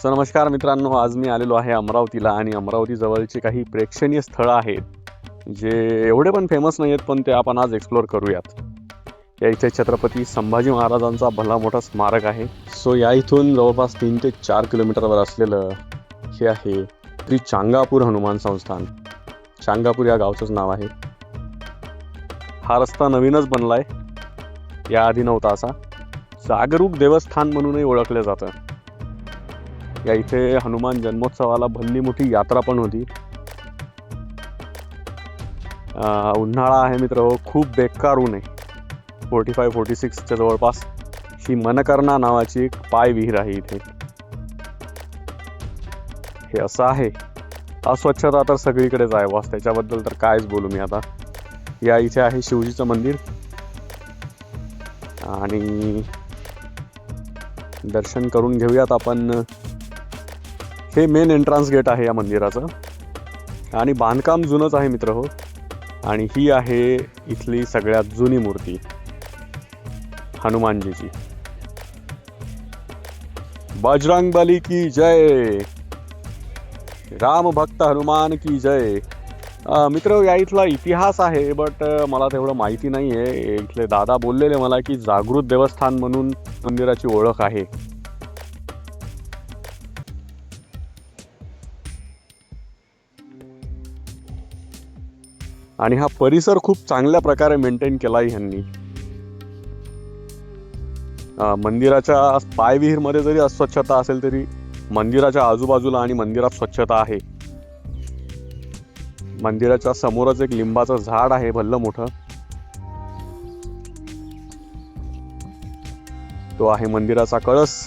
So नमस्कार मित्रांनो, आज मी आलेलो आहे अमरावतीला आणि अमरावती जवळची काही प्रेक्षणीय स्थळं आहेत जे एवढे पण फेमस नाही आहेत, पण ते आपण आज एक्सप्लोर करूयात. या इथे छत्रपती संभाजी महाराजांचा भला मोठा स्मारक आहे. सो या इथून जवळपास 3 ते 4 किलोमीटरवर असलेलं हे आहे श्री चांगापूर हनुमान संस्थान. चांगापूर या गावचंच नाव आहे. हा रस्ता नवीनच बनलाय, याआधी नव्हता असा. जागरूक देवस्थान म्हणूनही ओळखलं जातं. या इथे हनुमान जन्मोत्सवाला भल्ली मोठी यात्रा पण होती. उन्हाळा आहे मित्र, खूप बेकार ऊन आहे. 45-46च्या जवळपास. ही मनकर्णा नावाची एक पाय विहीर आहे इथे. हे असं आहे. अस्वच्छता तर सगळीकडेच आहे बॉस, त्याच्याबद्दल तर कायच बोलू मी आता. या इथे आहे शिवजीचं मंदिर आणि दर्शन करून घेऊयात आपण. हे मेन एंट्रन्स गेट आहे या मंदिराचं आणि बांधकाम जुनंच आहे मित्र हो. आणि ही आहे इथली सगळ्यात जुनी मूर्ती, हनुमानजीची. बजरंगबली की जय, राम भक्त हनुमान की जय. मित्र, या इथला इतिहास आहे बट मला तेवढं माहिती नाही आहे. इथले दादा बोललेले मला की जागृत देवस्थान म्हणून मंदिराची ओळख आहे. आणि हा परिसर खूप चांगल्या प्रकारे मेंटेन केलाय ह्यांनी. मंदिराच्या पायविहीरमध्ये जरी अस्वच्छता असेल तरी मंदिराच्या आजूबाजूला आणि मंदिरात स्वच्छता आहे. मंदिराच्या समोरच एक लिंबाचं झाड आहे भल्लं मोठं. तो आहे मंदिराचा कळस.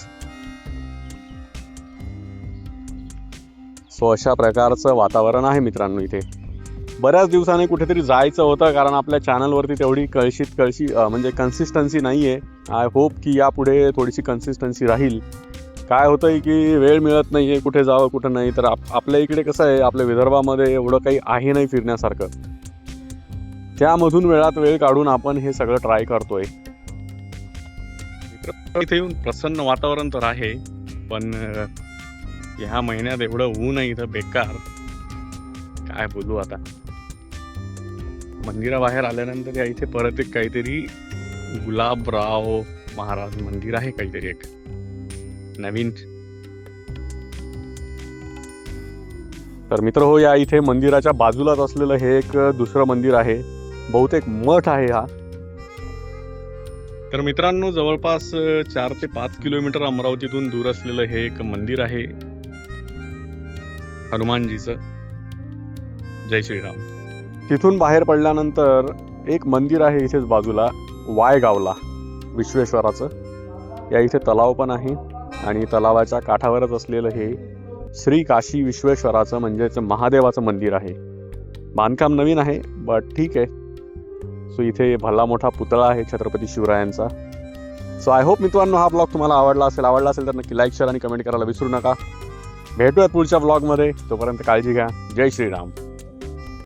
सो अशा प्रकारचं वातावरण आहे मित्रांनो इथे. बऱ्याच दिवसाने कुठेतरी जायचं होतं कारण आपल्या चॅनलवरती तेवढी कळशी म्हणजे कन्सिस्टन्सी नाही आहे. आय होप की यापुढे थोडीशी कन्सिस्टन्सी राहील. काय होतंय की वेळ मिळत नाही आहे कुठे जावं कुठं नाही. तर आपल्या इकडे कसं आहे, आपल्या विदर्भामध्ये एवढं काही आहे नाही फिरण्यासारखं. त्यामधून वेळात वेळ काढून आपण हे सगळं ट्राय करतोय. इथे येऊन प्रसन्न वातावरण तर आहे, पण ह्या महिन्यात एवढं ऊन आहे इथं बेकार, काय बोलू आता. मंदिराबाहेर आल्यानंतर या इथे परत एक काहीतरी गुलाबराव महाराज मंदिर आहे, काहीतरी एक नवीन. तर मित्र हो, या इथे मंदिराच्या बाजूलाच असलेलं हे एक दुसरं मंदिर आहे, बहुतेक मठ आहे हा. तर मित्रांनो, जवळपास 4 ते 5 किलोमीटर अमरावतीतून दूर असलेलं हे एक मंदिर आहे हनुमानजीचं. जय श्रीराम. तिथून बाहेर पडल्यानंतर एक मंदिर आहे इथेच बाजूला, वायगावला, विश्वेश्वराचं. या इथे तलाव पण आहे आणि तलावाच्या काठावरच असलेलं हे श्री काशी विश्वेश्वराचं म्हणजेच महादेवाचं मंदिर आहे. बांधकाम नवीन आहे बट ठीक आहे. सो इथे भला मोठा पुतळा आहे छत्रपती शिवरायांचा. सो आय होप मित्रांनो हा ब्लॉग तुम्हाला आवडला असेल तर नक्की लाईक, शेअर आणि कमेंट करायला विसरू नका. भेटूयात पुढच्या ब्लॉगमध्ये. तोपर्यंत काळजी घ्या. जय श्रीराम.